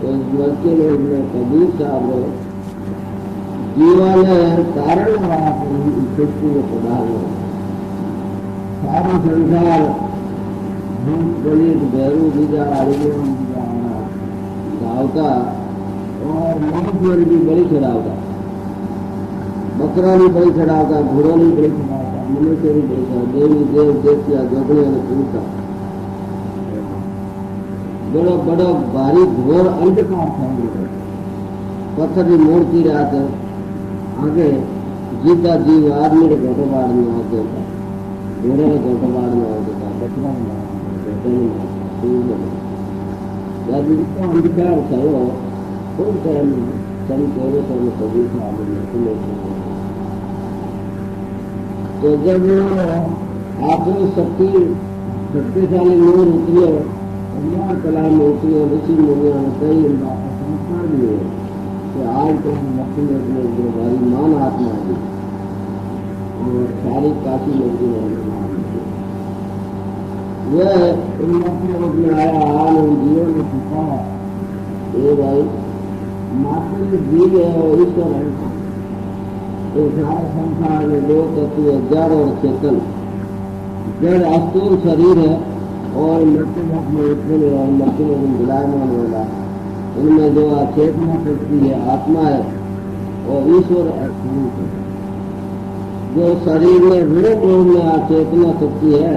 तो इस मस्ती में कबीर साहब जीवन कारण सृष्टि में प्रधान है। सारा संसार भूत गलित भैरू बीजा अड़ियों गावता और मनुष्य भी बलि चढ़ावता, बकरा भी बलि चढ़ावता, घोड़ा भी बलि चढ़ावता, मनुष्य भी बलि चढ़ावता, देवी देव देवतिया जोगड़िया ने पूछता बड़ा बड़ा भारी घोर अंधकार था। पत्थर की मूर्ति रात आगे जीता जीव आदमी के घोटबाड़ में होते था, घोड़े के घोटबाड़ में होते था, बकरा में अंधकार थयो कोई टाइम सन कहे तो कभी तो जब आपने शक्तिशाली नूर उतरे, कल्याण कला में उतरे, ऋषि मुनिया ने कई संस्कार दिए कि आज तो हम मक्खी में अपने भारी मान आत्मा दी और सारी काशी में यह में आया हाल जीवन में छुपा ये भाई मात्र जीव है और ईश्वर है। तो सारा संसार में दो तत्व है, जड़ और चेतन। जड़ अस्थूल शरीर है और मृत्यु में उत्पन्न और मृत्यु में विराजमान वाला, उनमें जो चेतना शक्ति है आत्मा है और ईश्वर स्वरूप है। जो शरीर में रोम में चेतना शक्ति है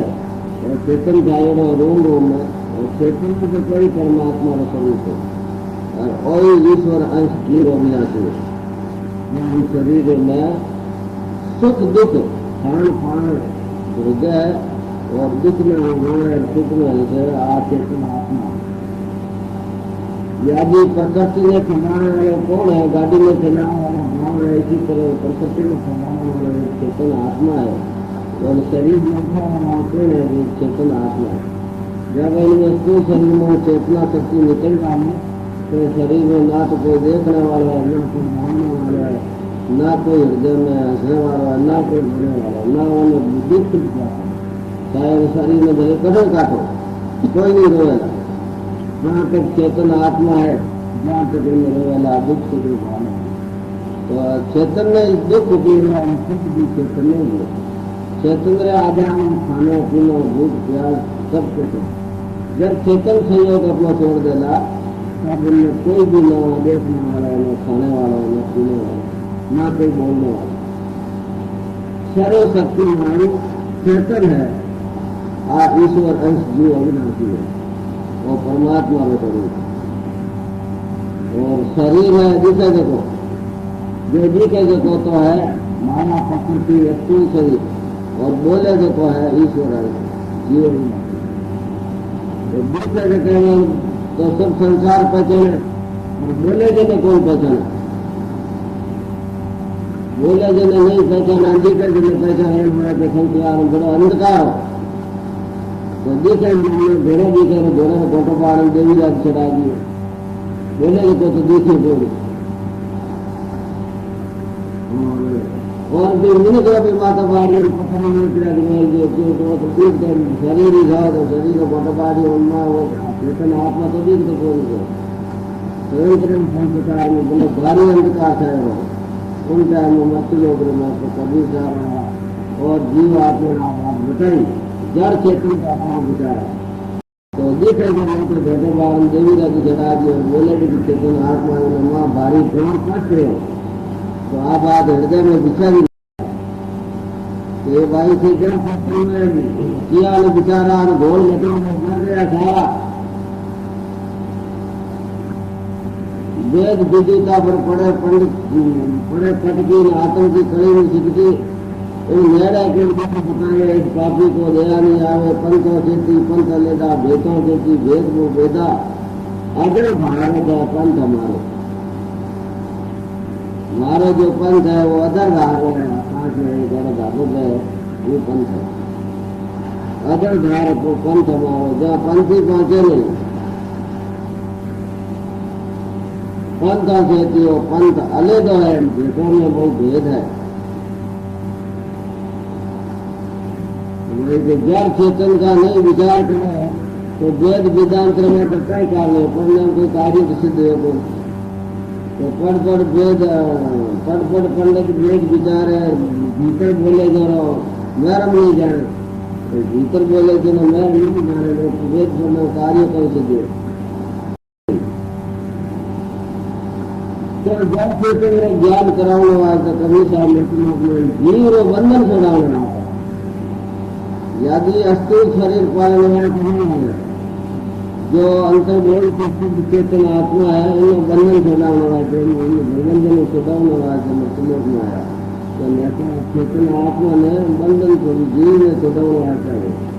और चेतन जाएगा रोम में, और चेतन में तो कोई परमात्मा का स्वरूप है और ईश्वर अंश की अविनाशी है। शरीर में सुख दुख खान पान हृदय और दुख में सुख में चेतन आत्मा। यदि प्रकृति में कमाने वाले कौन है, गाड़ी में चलाने वाला गाँव है, इसी तरह प्रकृति में कमाने वाले चेतन आत्मा है और शरीर में चेतन आत्मा है। जब इनमें स्थूल शरीर में चेतना शक्ति निकल जाए तो शरीर में ना तो कोई देखने वाला है, ना कोई मानने वाला है, ना कोई हृदय में हंसने वाला है, ना कोई रोने वाला है, ना उन्हें दुख जाता है। चाहे शरीर में भले कदम काटो कोई नहीं रोएगा। जहाँ तक चेतन आत्मा है जहाँ तक इनमें रोएगा दुख से दुख आना। तो चेतन में दुख भी है, सुख भी चेतन नहीं है। चेतन आधार खाना पीना भूख प्यास सब कुछ है। जब चेतन संयोग अपना छोड़ देना तब उनमें कोई भी न देखने वाला है, न खाने वाला है, न पीने वाला, न कोई बोलने वाला। सर्वशक्तिमान चेतन है और ईश्वर अंश जीव अविनाशी है और परमात्मा का स्वरूप है। और शरीर है जिसे देखो, जो जी के देखो तो है माना प्रकृति स्थूल शरीर और बोले देखो है ईश्वर है जीव अविनाशी। तो दूसरे के कहने तो सब संसार पहचाने और बोले जने कौन पहचाने? बोले जने नहीं पहचाना, दिखे जने पहचाने हमारा देखन यार बड़ा अंधकार हो तो दिखे घोड़े दिखे घोड़े में फोटो पाड़ देवी रात चढ़ा दिए, बोले तो दिखे बोले और भी मिनट भी माता पाड़ी पत्थर शरीर ही जाओ तो शरीर को फोटो पाड़ी उनमें वो चेतन आत्मा तो भी तो बोल स्वयं संस्कार में बोले भारी अंधकार है वो उन टाइम में मत लोग तो कभी जा रहा और जीव आत्मा बताई जड़ चेतन का अपना विचार तो दिखे तो घटे बार देवी का जटा दिए बोले कि चेतन आत्मा ने माँ भारी प्राण कष्ट रहे तो आप आज हृदय में बिछा ये भाई से क्या किया बेचारा घोल मर गया सारा वेद विदिता पर पड़े पंडित पड़े पटकी आतंकी कड़ी में सिकती मेरा के बताए इस पापी को दया नहीं आवे पंथों चेती पंथ लेदा भेदों चेती भेद वो भेदा अगर भारत है पंथ हमारे जो पंथ है वो अदर धार है आकाश में धार्मिक है वो पंथ है अदर धार को पंथ हमारो जहाँ पंथी पहुंचे नहीं पंथ चेती हो पंथ अलग है भेदों में बहुत भेद है। जड़ चेतन का नहीं विचार करें तो वेद वेदांत में तो कई कारण है, पढ़ने कोई कार्य तो सिद्ध है को तो पढ़ पंडित वेद विचार है, भीतर बोले जो मैरम नहीं जाने, तो भीतर बोले जो मैरम नहीं जाने, तो वेद पढ़ने कार्य कहीं सिद्ध है। तो जैसे मेरे ज्ञान कराने वाला तो कभी साहब जीव बंधन छुड़ाने वाला, यदि अस्थिर शरीर पालने वाला नहीं है, जो अंतर्बोध से शुद्ध चेतन आत्मा है, उन्हें बंधन छुड़ाने वाला, बंधन छुड़ाने वाला समझ में आया। तो चेतन आत्मा ने बंधन को जीव ने छुड़ाने वाला है।